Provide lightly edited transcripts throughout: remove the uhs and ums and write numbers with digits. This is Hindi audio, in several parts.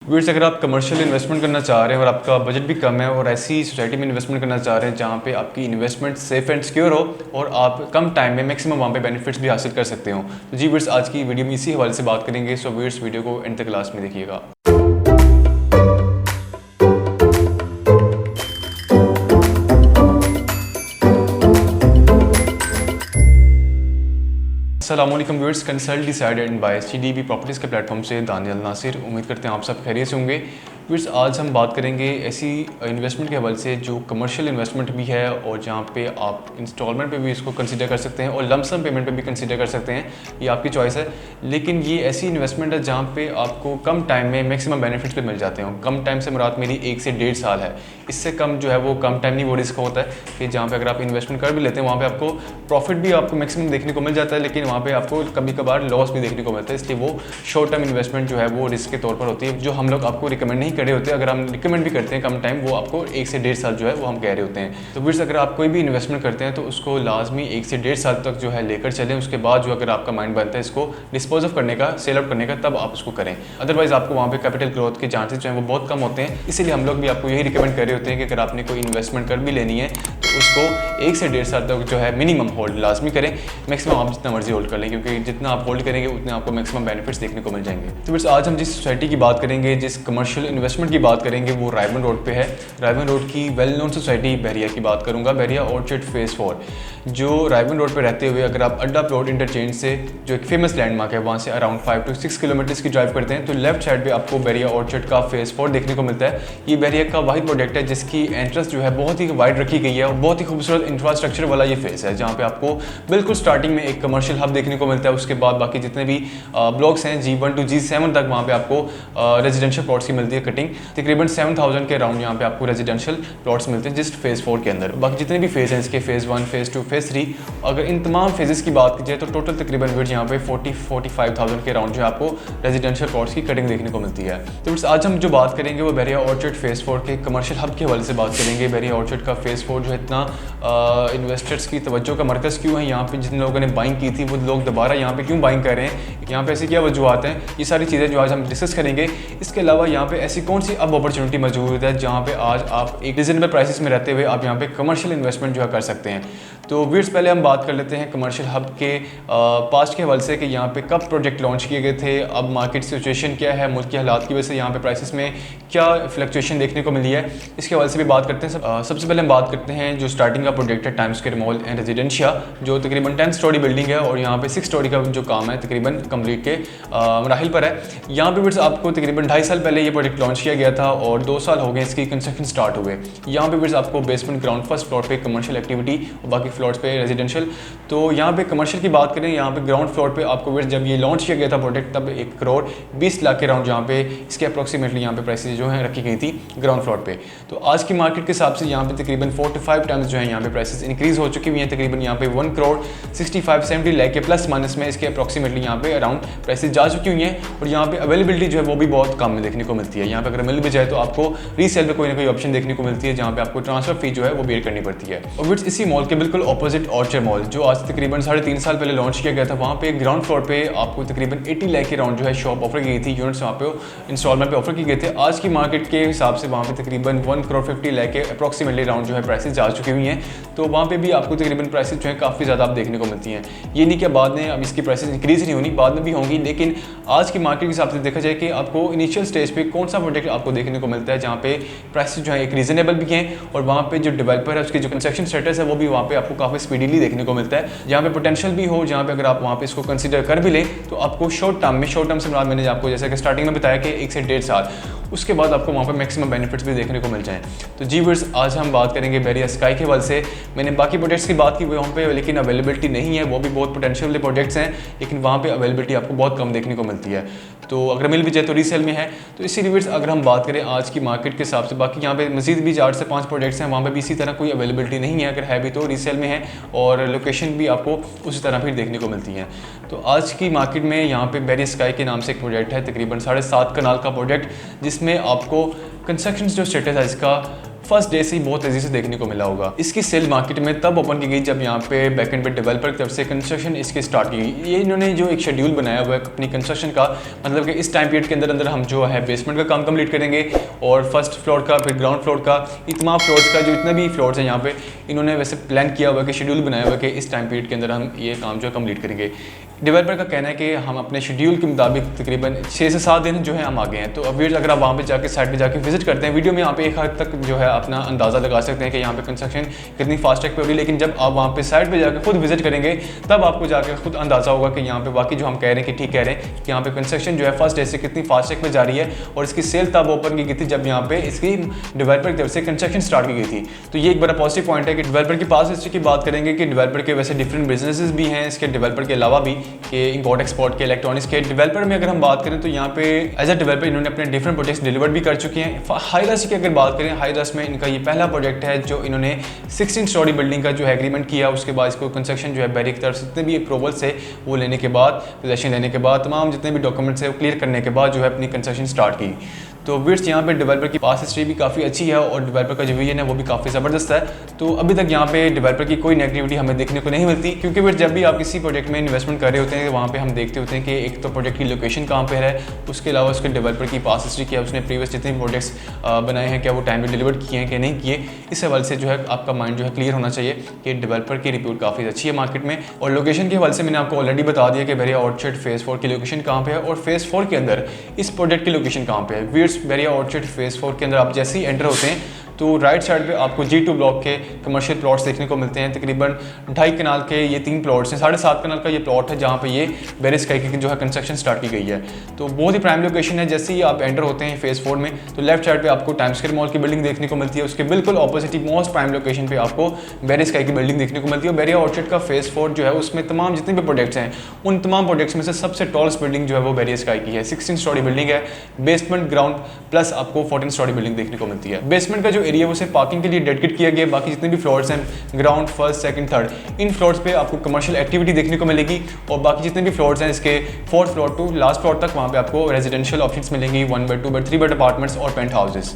व्यूअर्स, अगर आप कमर्शियल इन्वेस्टमेंट करना चाह रहे हैं और आपका बजट भी कम है और ऐसी सोसाइटी में इन्वेस्टमेंट करना चाह रहे हैं जहाँ पे आपकी इन्वेस्टमेंट सेफ एंड सिक्योर हो और आप कम टाइम में मैक्सिमम वहाँ पे बेनिफिट्स भी हासिल कर सकते हो, तो जी व्यूअर्स, आज की वीडियो में इसी हवाले से बात करेंगे। सो व्यूअर्स, वीडियो को एंड तक क्लास में देखिएगा। अस्सलाम वालेकुम viewers, consult decided and by CDB properties के प्लेटफॉर्म से दानियल नासिर। उम्मीद करते हैं आप सब खैरियत से होंगे। व्यूअर्स, आज हम बात करेंगे ऐसी इन्वेस्टमेंट के हवाले से जो कमर्शियल इन्वेस्टमेंट भी है और जहाँ पे आप इंस्टॉलमेंट पे भी इसको कंसीडर कर सकते हैं और लमसम पेमेंट पे भी कंसीडर कर सकते हैं, ये आपकी चॉइस है। लेकिन ये ऐसी इन्वेस्टमेंट है जहाँ पे आपको कम टाइम में मैक्सिमम बेनिफिट्स भी मिल जाते हैं। कम टाइम से मुराद मेरी 1 से 1.5 साल है। इससे कम जो है वो कम टाइम नहीं, वो रिस्क होता है कि जहाँ पे अगर आप इन्वेस्टमेंट कर भी लेते हैं वहाँ पे आपको प्रॉफिट भी आपको मैक्सिमम देखने को मिल जाता है, लेकिन वहाँ पे आपको कभी कभार लॉस भी देखने को मिलता है। इसलिए वो शॉर्ट टर्म इन्वेस्टमेंट जो है वो रिस्क के तौर पर होती है, जो हम लोग आपको रिकमेंड नहीं कर रहे होते। अगर हम रिकमेंड भी करते हैं कम टाइम, वो आपको 1 से 1.5 साल जो है वो हम कह रहे होते हैं। तो व्यूअर्स, अगर आप कोई भी इन्वेस्टमेंट करते हैं तो उसको लाजमी 1 से 1.5 साल तक जो है लेकर चलें। उसके बाद जो अगर आपका माइंड बनता है इसको डिस्पोज ऑफ करने का, सेल आउट करने का, तब आप उसको करें। अदरवाइज आपको वहाँ पे कैपिटल ग्रोथ के चांसेस जो है वो बहुत कम होते हैं। इसीलिए हम लोग भी आपको यही रिकमेंड कर रहे होते हैं कि अगर आपने कोई इन्वेस्टमेंट कर भी लेनी है तो उसको 1 से 1.5 साल तक जो है मिनिमम होल्ड लाजमी करें। मैक्सिमम आप जितना मर्जी होल्ड कर लें, क्योंकि जितना आप होल्ड करेंगे उतने आपको मैक्सिमम बेनिफिट्स देखने को मिल जाएंगे। तो बस आज हम जिस सोसाइटी की बात करेंगे, जिस कमर्शियल इन्वेस्टमेंट की बात करेंगे, वो रायबन रोड पे है। रायबन रोड की वेल नोन सोसाइटी बहरिया की बात करूंगा, बहरिया ऑर्चर्ड फेज 4। जो रायबन रोड पे रहते हुए अगर आप अड्डा प्लॉट इंटरचेंज से, जो एक फेमस लैंडमार्क है, वहाँ से अराउंड 5 to 6 किलोमीटर्स की ड्राइव करते हैं तो लेफ्ट साइड पे आपको बहरिया ऑर्चर्ड का फेज 4 देखने को मिलता है। ये बहरिया का वाहिद प्रोजेक्ट है जिसकी एंट्रेंस जो है बहुत ही वाइड रखी गई है और बहुत ही खूबसूरत इंफ्रास्ट्रक्चर वाला ये फेज है, जहाँ पे आपको बिल्कुल स्टार्टिंग में एक कमर्शियल हब देखने को मिलता है। उसके बाद बाकी जितने भी ब्लॉक्स हैं G1 to G7 तक, वहाँ पे आपको रेजिडेंशियल प्लॉट्स की मिलती है कटिंग। तकरीबन 7,000 के अराउंड यहाँ पे आपको रेजिडेंशियल प्लॉट्स मिलते हैं जिस फेज़ 4 के अंदर। बाकी जितने भी फेज़ हैं इसके, फेज़ 1, फेज़ 2, फेज़ 3, अगर इन तमाम फेजेस की बात की जाए तो टोटल तकरीबन व्यूअर्स यहाँ पे 40-45,000 के अराउंड जो है आपको रेजिडेंशियल प्लॉट्स की कटिंग देखने को मिलती है। तो आज हम जो बात करेंगे वो बहरिया ऑर्चर्ड फेज़ 4 के कमर्शियल हब के हवाले से बात करेंगे। बहरिया ऑर्चर्ड का फेज़ 4 जो है इतना इन्वेस्टर्स की तवज्जो का मरकज़ क्यों है, यहाँ पे जिन लोगों ने बाइंग की थी वो लोग दोबारा यहाँ पे क्यों बाइंग कर रहे हैं, यहाँ पे ऐसी क्या वजूहत हैं, ये सारी चीज़ें जो आज हम डिस्कस करेंगे। इसके अलावा यहाँ पे ऐसी कौन सी अब अपॉर्चुनिटी मौजूद है जहाँ पे आज आप एक रीजनेबल प्राइसेस में रहते हुए आप यहाँ पे कमर्शियल इन्वेस्टमेंट जो है कर सकते हैं। तो व्यूअर्स, पहले हम बात कर लेते हैं कमर्शियल हब के पास्ट के हवाले से कि यहाँ पे कब प्रोजेक्ट लॉन्च किए गए थे, अब मार्केट सिचुएशन क्या है, मुल्क के हालात की वजह से यहाँ पे प्राइसेस में क्या फ्लक्चुएशन देखने को मिली है, इसके हवाले से भी बात करते हैं। सबसे पहले हम बात करते हैं जो स्टार्टिंग का प्रोजेक्ट है times square mall and residencia, जो तकरीबन 10 स्टोरी बिल्डिंग है और यहाँ पे 6 स्टोरी का जो काम है तकरीबन कम्प्लीट के मराहिल पर है। यहाँ पे व्यूअर्स आपको तकरीबन 2.5 साल पहले ये प्रोजेक्ट लॉन्च किया गया था और 2 साल हो गए इसकी कंस्ट्रक्शन स्टार्ट हुए। यहाँ पे व्यूअर्स आपको बेसमेंट ग्राउंड फर्स्ट फ्लोर पे कमर्शियल एक्टिविटी और बाकी फ्लोर्स पे रेजिडेंशियल। तो यहाँ पे कमर्शियल की बात करें, यहाँ पे ग्राउंड फ्लोर पे आपको व्यूअर्स जब ये लॉन्च किया गया था प्रोजेक्ट तब 1 करोड़ 20 लाख के राउंड यहाँ पे इसके अप्रॉक्सीमेटली यहाँ पे प्राइसेस जो है रखी गई थी ग्राउंड फ्लोर पे। तो आज की मार्केट के हिसाब से यहाँ पे तकरीबन 4 to 5 टाइम्स जो है यहाँ पे प्राइसेस इंक्रीज हो चुकी हुई हैं। तकरीबन यहाँ पे 1 करोड़ 65-70 लाख के प्लस माइनस में इसके अप्रॉक्सीमेटली यहाँ पे अराउंड प्राइसेस जा चुकी हुई हैं और यहाँ पे अवेलेबिलिटी जो है वो भी बहुत कम में देखने को मिलती है। यहाँ पे अगर मिल भी जाए तो आपको रीसेल में कोई ना कोई ऑप्शन देखने को मिलती है जहाँ पे आपको ट्रांसफर फी जो है वो बेयर करनी पड़ती है। और व्यूअर्स, इसी मॉल के बिल्कुल ऑपोजिट ऑर्चर्ड मॉल जो आज तकरीबन 3.5 साल पहले लॉन्च किया गया था, वहाँ पे ग्राउंड फ्लोर पे आपको तकरीबन 80 लाख के राउंड जो है शॉप ऑफर की गई थी, यूनिट्स वहाँ पे इंस्टॉलमेंट पे ऑफर की गए थे। आज की मार्केट के हिसाब से वहाँ पे तकरीबन 1 करोड़ 50 लाख के अप्रॉक्सीमेटली राउंड जो है प्राइसेस जा चुकी हुई हैं। तो वहाँ पे भी आपको तकरीबन प्राइसेस जो है काफ़ी ज़्यादा आप देखने को मिलती हैं। ये नहीं कि बाद में अब इसकी प्राइसेस इंक्रीज नहीं होनी, बाद में भी होंगी, लेकिन आज की मार्केट के हिसाब से देखा जाए कि आपको इनिशियल स्टेज पे कौन सा प्रोजेक्ट आपको देखने को मिलता है जहाँ पे प्राइसेस जो है एक रीजनेबल भी हैं और वहाँ पे जो डेवलपर है उसकी जो कंस्ट्रक्शन स्टेटस है वो भी वहाँ पे आपको काफ़ी स्पीडीली देखने को मिलता है, जहाँ पे पोटेंशियल भी हो, जहाँ पे अगर आप वहाँ पे इसको कंसीडर कर भी लें तो आपको शॉर्ट टर्म से मैंने आपको जैसे कि स्टार्टिंग में बताया कि 1 से 1.5 साल, उसके बाद आपको वहाँ पर मैक्सिमम बेनिफिट्स भी देखने को मिल जाएँ। तो जी व्यूअर्स, आज हम बात करेंगे बहरिया स्काई के हवाले से। मैंने बाकी प्रोजेक्ट्स की बात की वहाँ पे, लेकिन अवेलेबिलिटी नहीं है, वो भी बहुत पोटेंशियल प्रोजेक्ट्स हैं, लेकिन वहाँ पे अवेलेबिलिटी आपको बहुत कम देखने को मिलती है। तो अगर मिल भी जाए तो रीसेल में है। तो इसी व्यूअर्स, अगर हम बात करें आज की मार्केट के हिसाब से, बाकी यहाँ पे मजीद भी 4 से 5 प्रोजेक्ट्स हैं, वहाँ पे भी इसी तरह कोई अवेलेबिलिटी नहीं है, अगर है भी तो रीसेल में है और लोकेशन भी आपको उसी तरह फिर देखने को मिलती है। तो आज की मार्केट में यहाँ पे बहरिया स्काई के नाम से एक प्रोजेक्ट है, तकरीबन 7.5 कनाल का प्रोजेक्ट, जिसमें आपको कंस्ट्रक्शन जो स्टेटस है इसका फर्स्ट डे से ही बहुत तेजी से देखने को मिला होगा। इसकी सेल मार्केट में तब ओपन की गई जब यहाँ पे बैकएंड पे डेवलपर की तरफ से कंस्ट्रक्शन इसकी स्टार्ट की गई। ये इन्होंने जो एक शेड्यूल बनाया हुआ है अपनी कंस्ट्रक्शन का, मतलब कि इस टाइम पीरियड के अंदर हम जो है बेसमेंट का काम कंप्लीट करेंगे और फर्स्ट फ्लोर का, फिर ग्राउंड फ्लोर का, तमाम फ्लोर्स का जो इतने भी फ्लोर्स हैं यहाँ पे इन्होंने वैसे प्लान किया हुआ है कि शेड्यूल बनाया हुआ है कि इस टाइम पीरियड के अंदर हम ये काम जो है कंप्लीट करेंगे। डेवलपर का कहना है कि हम अपने शेड्यूल के मुताबिक तकरीबन 6 से 7 दिन जो है हम आगे हैं। तो अब अगर आप वहाँ पे जाके साइट पे जाके विजिट करते हैं, वीडियो में यहाँ पे एक हद तक जो है अपना अंदाज़ा लगा सकते हैं कि यहाँ पे कंस्ट्रक्शन कितनी फास्ट ट्रैक पे होगी, लेकिन जब आप वहाँ पे साइट पे जाकर खुद विजिट करेंगे तब आपको जाकर खुद अंदाज़ा होगा कि यहाँ पे वाकई जो हम कह रहे हैं कि ठीक कह रहे हैं कि यहाँ पे कंस्ट्रक्शन जो है फर्स्ट डे से कितनी फास्ट ट्रैक पे जा रही है। और इसकी सेल तब ओपन की गई थी जब यहाँ पे इसकी डेवलपर की तरफ से कंस्ट्रक्शन स्टार्ट की गई थी। तो ये एक बड़ा पॉजिटिव पॉइंट है कि डेवलपर की पास हिस्ट्री की बात करेंगे कि डेवलपर के वैसे डिफरेंट बिजनेसेस भी हैं इसके डेवलपर के अलावा भी, कि इंपोर्ट एक्सपोर्ट के, इलेक्ट्रॉनिक्स के। डेवलपर में अगर हम बात करें तो यहाँ पे एज अ डेवलपर इन्होंने अपने डिफरेंट प्रोजेक्ट्स डिलीवर भी कर चुके हैं। हाईरस की अगर बात करें, हाईरस में इनका ये पहला प्रोजेक्ट है जो इन्होंने 16 स्टोरी बिल्डिंग का जो है एग्रीमेंट किया। उसके बाद इसको कंस्ट्रक्शन जो है बैरी की तरफ से जितने भी अप्रूवल्स है वो लेने के बाद, पोजेशन लेने के बाद, तमाम जितने भी डॉक्यूमेंट्स है वो क्लियर करने के बाद जो है अपनी कंस्ट्रक्शन स्टार्ट की। तो विट्स यहाँ पे डेवलपर की पास हिस्ट्री भी काफ़ी अच्छी है और डेवलपर का जो विजन है वो भी काफ़ी ज़बरदस्त है। तो अभी तक यहाँ पे डेवलपर की कोई नेगेटिविटी हमें देखने को नहीं मिलती, क्योंकि फिर जब भी आप किसी प्रोजेक्ट में इन्वेस्टमेंट कर रहे होते हैं वहाँ पे हम देखते होते हैं कि एक तो प्रोजेक्ट की लोकेशन कहाँ पे है, उसके अलावा उसके डेवलपर की पास हिस्ट्री क्या, उसने प्रीवियस जितने भी प्रोजेक्ट्स बनाए हैं क्या वो टाइम पर डिलीवर किए हैं कि नहीं किए। इस हवाले से जो है आपका माइंड जो है क्लियर होना चाहिए कि डेवलपर की रिपोर्ट काफ़ी अच्छी है मार्केट में। और लोकेशन के हवाले से मैंने आपको ऑलरेडी बता दिया कि बेरिया ऑर्चर्ड फेज़ 4 की लोकेशन कहाँ पे है और फेज़ 4 के अंदर इस प्रोजेक्ट की लोकेशन कहाँ पे है। विट्स बेरिया ऑर्चर्ड फेज़ 4 के अंदर आप जैसे ही एंटर होते हैं तो राइट साइड पे आपको G2 ब्लॉक के कमर्शियल प्लॉट्स देखने को मिलते हैं। तकरीबन 2.5 कनाल के ये 3 प्लॉट्स हैं, 7.5 कनाल का ये प्लॉट है जहाँ पे ये बेरिया स्काई की जो है कंस्ट्रक्शन स्टार्ट की गई है। तो बहुत ही प्राइम लोकेशन है। जैसे ही आप एंटर होते हैं फेज़ 4 में तो लेफ्ट साइड पे आपको टाइम्स स्क्वायर मॉल की बिल्डिंग देखने को मिलती है। उसके बिल्कुल ऑपोजिट ही मोस्ट प्राइम लोकेशन पे आपको बेरिया स्काई की बिल्डिंग देखने को मिलती है। बेरिया ऑर्चर्ड का फेज़ 4 जो है उसमें तमाम जितने भी प्रोजेक्ट्स हैं उन तमाम प्रोजेक्ट्स में से सबसे टॉलेस्ट बिल्डिंग जो है वो बेरिया स्काई की है। 16 स्टोरी बिल्डिंग है, बेसमेंट ग्राउंड प्लस आपको 14 स्टोरी बिल्डिंग देखने को मिलती है। बेसमेंट का जो एरिया है उसे पार्किंग लिए डेडिकेट किया गया। बाकी जितने भी फ्लोर्स हैं ग्राउंड, फर्स्ट, सेकंड, थर्ड, इन फ्लोर्स पे आपको कमर्शियल एक्टिविटी देखने को मिलेगी। और बाकी जितने भी फ्लोर्स हैं इसके 4th floor to last floor तक वहाँ पे आपको रेजिडेंशियल ऑप्शंस मिलेंगी, 1 बेड, 2 बेड, 3 बेड अपार्टमेंट्स और पेंट हाउसेस।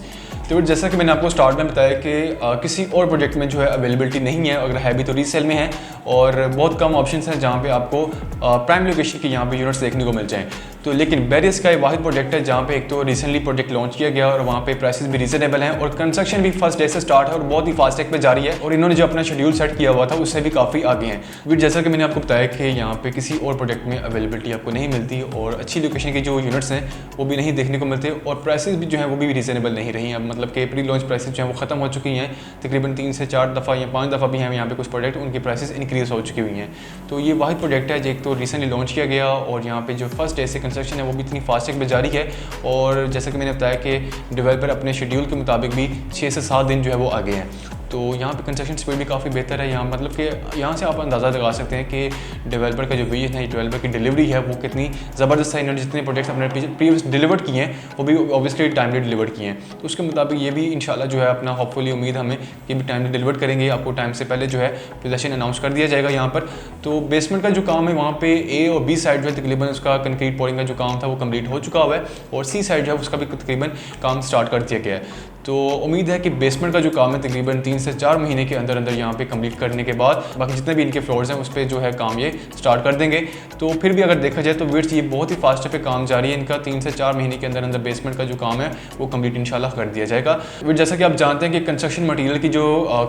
तो जैसा कि मैंने आपको स्टार्ट में बताया कि किसी और प्रोजेक्ट में जो है अवेलेबिलिटी नहीं है, अगर है भी तो रीसेल में है और बहुत कम ऑप्शंस हैं जहाँ पे आपको प्राइम लोकेशन के यहाँ पे यूनिट्स देखने को मिल जाएँ। तो लेकिन बेरिया स्काई वाहिद प्रोजेक्ट है जहाँ पे एक तो रिसेंटली प्रोजेक्ट लॉन्च किया गया और वहाँ पे प्राइसेस भी रीजनेबल हैं और कंस्ट्रक्शन भी फर्स्ट डे से स्टार्ट है और बहुत ही फास्ट ट्रैक पे जारी है और इन्होंने जो अपना शेड्यूल सेट किया हुआ था उससे भी काफ़ी आगे हैं। फिर जैसा कि मैंने आपको बताया कि यहाँ पे किसी और प्रोजेक्ट में अवेलेबिलिटी आपको नहीं मिलती और अच्छी लोकेशन के जो यूनिट्स हैं वो भी नहीं देखने को मिलते और प्राइसेस भी जो है वो भी रीजनेबल नहीं रही हैं। अब मतलब कि प्री लॉन्च प्राइसेस जो हैं वो ख़त्म हो चुकी हैं। तकरीबन 3 से 4 दफ़ा या 5 दफ़ा भी हैं यहाँ पे कुछ प्रोजेक्ट उनकी प्राइसेस इंक्रीज हो चुकी हुई हैं। तो ये वाहिद प्रोजेक्ट है जो एक तो रिसेंटली लॉन्च किया गया और यहाँ पे जो फर्स्ट डे से कंस्ट्रक्शन है वो भी इतनी फास्ट ट्रैक पे जारी है और जैसा कि मैंने बताया कि डेवलपर अपने शेड्यूल के मुताबिक भी 6 से 7 दिन जो है वो आगे हैं। तो यहाँ पे कंस्ट्रक्शन स्पीड भी काफ़ी बेहतर है। यहाँ मतलब कि यहाँ से आप अंदाज़ा लगा सकते हैं कि डेवलपर का जो विजन है, डेवलपर की डिलीवरी है वो कितनी ज़बरदस्त है। इन्होंने जितने प्रोजेक्ट्स अपने प्रीवियस डिलीवर किए हैं वो भी ऑब्वियसली टाइमली डिलीवर किए हैं। तो उसके मुताबिक ये भी इंशाल्लाह जो है अपना होपफुली उम्मीद हमें कि भी टाइमली डिलीवर करेंगे। आपको टाइम से पहले जो है पोजीशन अनाउंस कर दिया जाएगा यहाँ पर। तो बेसमेंट का जो काम है वहाँ पे A और B साइड जो है तकरीबन उसका कंक्रीट पोरिंग का जो काम था वो कंप्लीट हो चुका हुआ है और C साइड जो है उसका भी तकरीबन काम स्टार्ट कर दिया गया है। तो उम्मीद है कि बेसमेंट का जो काम है तकरीबन 3 से 4 महीने के अंदर अंदर यहाँ पे कंप्लीट करने के बाद बाकी जितने भी इनके फ्लोर्स हैं उस पर जो है काम ये स्टार्ट कर देंगे। तो फिर भी अगर देखा जाए तो विट्स ये बहुत ही फास्ट पे काम जारी है इनका। 3 से 4 महीने के अंदर अंदर बेसमेंट का जो काम है वो कंप्लीट इंशाल्लाह कर दिया जाएगा। फिर जैसा कि आप जानते हैं कि कंस्ट्रक्शन मटीरियल की जो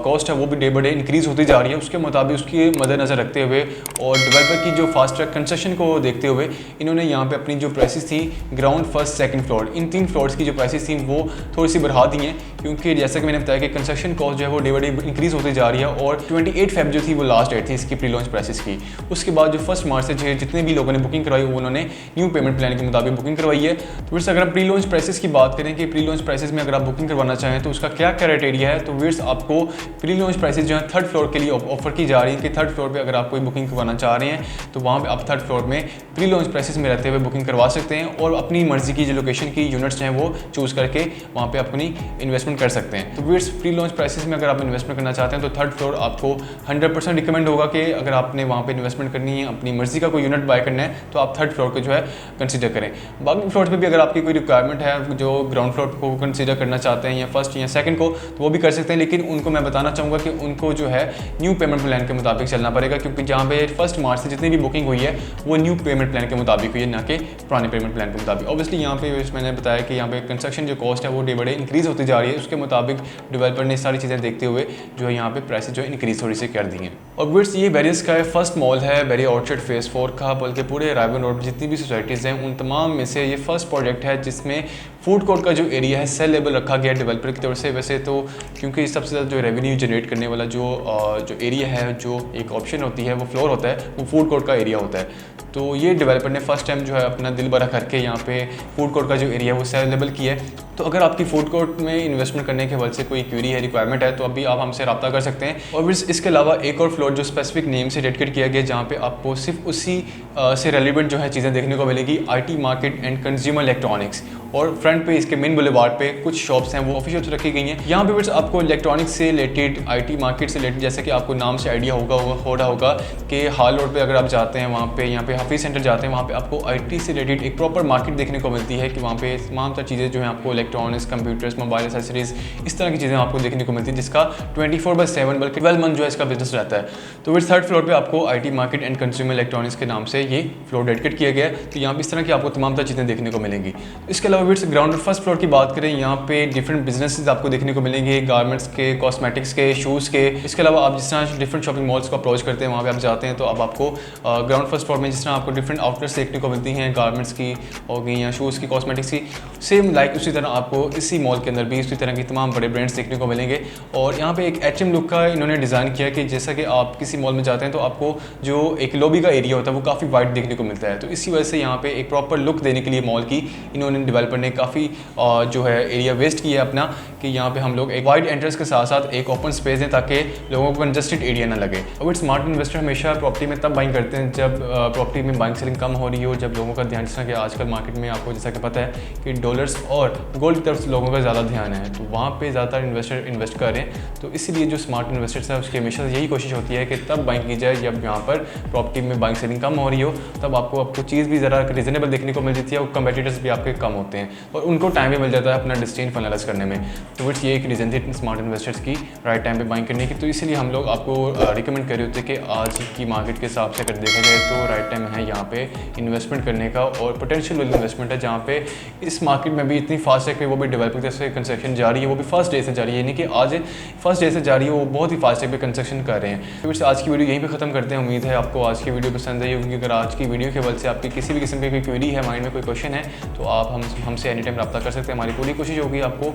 कॉस्ट है वो भी डे बाई डे इंक्रीज़ होती जा रही है। उसके मुताबिक उसकी मद्देनज़र रखते हुए और डेवलपर की जो फास्ट ट्रैक कंस्ट्रक्शन को देखते हुए इन्होंने यहाँ पर अपनी जो प्राइसेस थी ग्राउंड, फर्स्ट, सेकेंड फ्लोर, इन 3 फ्लोर्स की जो प्राइसेस थी वो थोड़ी सी बढ़ा दी हैं क्योंकि जैसा कि मैंने बताया कि कंस्ट्रक्शन कॉस्ट जो है वो डे बाई डे इंक्रीज़ होती जा रही है और 28 फेब जो थी वो लास्ट डेट थी इसकी प्री लॉन्च प्राइसेस की। उसके बाद जो 1 मार्च से जितने भी लोगों ने बुकिंग करवाई वो उन्होंने न्यू पेमेंट प्लान के मुताबिक बुकिंग करवाई है। तो फिर अगर आप प्री लॉन्च प्राइसेस की बात करें कि प्री लॉन्च प्राइसेस में अगर आप बुकिंग करवाना चाहें तो उसका क्या क्राइटेरिया है, तो विर्स आपको प्री लॉन्च प्राइसेस जो है 3rd फ्लोर के लिए ऑफर की जा रही है कि 3rd फ्लोर पर अगर आप कोई बुकिंग करवाना चाह रहे हैं तो वहाँ पर आप 3rd फ्लोर में प्री लॉन्च प्राइसेस में रहते हुए बुकिंग करवा सकते हैं और अपनी मर्जी की जो लोकेशन की यूनिट्स हैं वो चूज़ करके वहाँ पर अपनी इन्वेस्टमेंट कर सकते हैं। तो व्यूअर्स प्री लॉन्च प्राइसेस में अगर आप इन्वेस्टमेंट करना चाहते हैं तो थर्ड फ्लोर आपको 100% रिकमेंड होगा कि अगर आपने वहाँ पे इन्वेस्टमेंट करनी है, अपनी मर्जी का कोई यूनिट बाय करना है तो आप थर्ड फ्लोर को जो है कंसीडर करें। बाकी फ्लोर पे भी अगर आपकी कोई रिक्वायरमेंट है जो ग्राउंड फ्लोर को कंसीडर करना चाहते हैं या फर्स्ट या सेकंड को, तो वो भी कर सकते हैं, लेकिन उनको मैं बताना चाहूँगा कि उनको जो है न्यू पेमेंट प्लान के मुताबिक चलना पड़ेगा, क्योंकि जहाँ पे 1 मार्च से जितनी भी बुकिंग हुई है वो न्यू पेमेंट प्लान के मुताबिक हुई है, ना कि पुराने पेमेंट प्लान के मुताबिक। ऑब्वियसली यहाँ पे मैंने बताया कि यहाँ पे कंस्ट्रक्शन जो कॉस्ट है वो डे बाय डे इंक्रीज़ होती जा रही है, उसके मुताबिक डेवलपर ने सारी चीज़ें देखते हुए जो है यहाँ पे प्राइसेस जो है इंक्रीज़ थोड़ी सी कर दी हैं। और व्यूअर्स ये वेरियस का फर्स्ट मॉल है बेरी ऑर्चर्ड फेज़ 4 का, बल्कि पूरे रायबन रोड में जितनी भी सोसाइटीज़ हैं उन तमाम में से ये फर्स्ट प्रोजेक्ट है जिसमें फूड कोर्ट का जो एरिया है सेल लेबल रखा गया डेवलपर की तरफ से। वैसे तो क्योंकि सबसे ज़्यादा जो रेवेन्यू जनरेट करने वाला जो एरिया है, जो एक ऑप्शन होती है, वो फ्लोर होता है, वो फूड कोर्ट का एरिया होता है। तो ये डेवलपर ने फर्स्ट टाइम जो है अपना दिल बड़ा करके यहाँ पे फूड कोर्ट का जो एरिया है वो सेल लेबल किया है। तो अगर आपकी फूड कोर्ट में इन्वेस्टमेंट करने के वजह से कोई क्वेरी है, रिक्वायरमेंट है, तो अभी आप हमसे रब्ता कर सकते हैं। और इसके अलावा एक और फ्लोर जो स्पेसिफिक नेम से डेडिकेट किया गया, जहाँ पे आपको सिर्फ उसी से रेलिवेंट जो है चीज़ें देखने को मिलेगी, IT market and consumer electronics. और फ्रंट पे इसके मेन बुलेवार्ड पे कुछ शॉप्स हैं वो ऑफिस शॉप्स रखी गई हैं। यहाँ पे बस आपको इलेक्ट्रॉनिक्स से रिलेटेड, IT मार्केट से रिलेटेड, जैसे कि आपको नाम से आइडिया हो रहा होगा कि हाल रोड पे अगर आप जाते हैं वहाँ पे, यहाँ पे हफीज़ सेंटर जाते हैं, वहाँ पे आपको IT से रिलेटेड एक प्रॉपर मार्केट देखने को मिलती है कि वहाँ पे तमाम सारी चीज़ें जो हैं आपको इलेक्ट्रॉनिक्स, कंप्यूटर्स, मोबाइल एसेसरीज, इस तरह की चीज़ें आपको देखने को मिलती है, जिसका 24/7 बल्कि 12 मंथ जो है इसका बिजनेस रहता है। तो फिर थर्ड फ्लोर पर आपको IT market and consumer electronics के नाम से ये फ्लोर डेडिकेट किया गया है। तो यहाँ पे इस तरह की आपको तमाम सारी चीज़ें देखने को मिलेंगी। इसके अलावा फिर ग्राउंड फर्स्ट फ्लोर की बात करें, यहाँ पे डिफरेंट बिजनेसेस आपको देखने को मिलेंगे, गारमेंट्स के, कॉस्मेटिक्स के, शूज़ के। इसके अलावा आप जिस तरह डिफरेंट शॉपिंग मॉल्स को अप्रोच करते हैं, वहाँ पे आप जाते हैं तो अब आपको ग्राउंड फर्स्ट फ्लोर में जिस तरह आपको डिफरेंट आउटलेट्स देखने को मिलती हैं, गारमेंट्स की हो गई या शूज़ की, कॉस्मेटिक्स की, सेम लाइक उसी तरह आपको इसी मॉल के अंदर भी इसी तरह की तमाम बड़े ब्रांड्स देखने को मिलेंगे। और यहाँ पे एक HM लुक का इन्होंने डिज़ाइन किया कि जैसा कि आप किसी मॉल में जाते हैं तो आपको जो एक लॉबी का एरिया होता है वो काफ़ी वाइड देखने को मिलता है। तो इसी वजह से यहाँ पे एक प्रॉपर लुक देने के लिए मॉल की इन्होंने डेवलपर ने काफ़ी जो है एरिया वेस्ट किया है अपना, कि यहाँ पे हम लोग एक वाइड एंट्रेंस के साथ साथ एक ओपन स्पेस दें ताकि लोगों को कंजस्टेड एरिया ना लगे। अब इट स्मार्ट इन्वेस्टर हमेशा प्रॉपर्टी में तब बाइंग करते हैं जब प्रॉपर्टी में बाइंग सेलिंग कम हो रही हो, जब लोगों का ध्यान, जैसा कि आजकल मार्केट में आपको जैसा कि पता है कि डॉलर्स और गोल्ड की तरफ लोगों का ज़्यादा ध्यान है, तो वहाँ पे ज़्यादातर इन्वेस्टर इन्वेस्ट कर रहे हैं। तो इसीलिए जो स्मार्ट इन्वेस्टर्स हैं उसकी हमेशा यही कोशिश होती है कि तब बाइंग की जाए जब यहाँ पर प्रॉपर्टी में बाइंग सेलिंग कम हो रही हो, तब आपको चीज़ भी ज़रा रिजनेबल देखने को मिल जाती है और कंपेटिटर्स भी आपके कम होते हैं और उनको टाइम भी मिल जाता है अपना डिस्टेंस फाइनलाइज करने में। तो बस ये एक रीज़न थी स्मार्ट इन्वेस्टर्स की राइट टाइम पे बाइंग करने की। तो इसीलिए हम लोग आपको रिकमेंड कर रहे होते कि आज की मार्केट के हिसाब से अगर देखा जाए तो राइट टाइम है यहाँ पे इन्वेस्टमेंट करने का, और पोटेंशियल इन्वेस्टमेंट है जहाँ पे इस मार्केट में भी इतनी फास्ट है कि वो भी डेवलपिंग तरफ से कंस्ट्रक्शन जारी है, वो भी फर्स्ट डे से जारी है, यानी कि आज फर्स्ट डे से जारी है, वो बहुत ही फास्ट पे कंस्ट्रक्शन कर रहे हैं। तो फिर आज की वीडियो यहीं पे ख़त्म करते हैं। उम्मीद है आपको आज की वीडियो पसंद आई होगी। अगर आज की वीडियो के वजह से आपकी किसी भी किस्म की कोई क्वेरी है, माइंड में कोई क्वेश्चन है, तो आप हमसे एनी टाइम रब्ता कर सकते हैं। हमारी पूरी कोशिश होगी आपको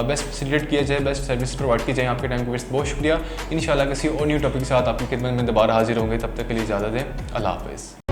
बेस्ट फैसिलिटेट किया जाए, बेस्ट सर्विस प्रोवाइड की जाए। आपके टाइम के बहुत शुक्रिया। इंशाल्लाह किसी और न्यू टॉपिक के साथ आपकी खिदमत में दोबारा हाजिर होंगे। तब तक के लिए इजाज़त दें। अल्लाह हाफ़िज़।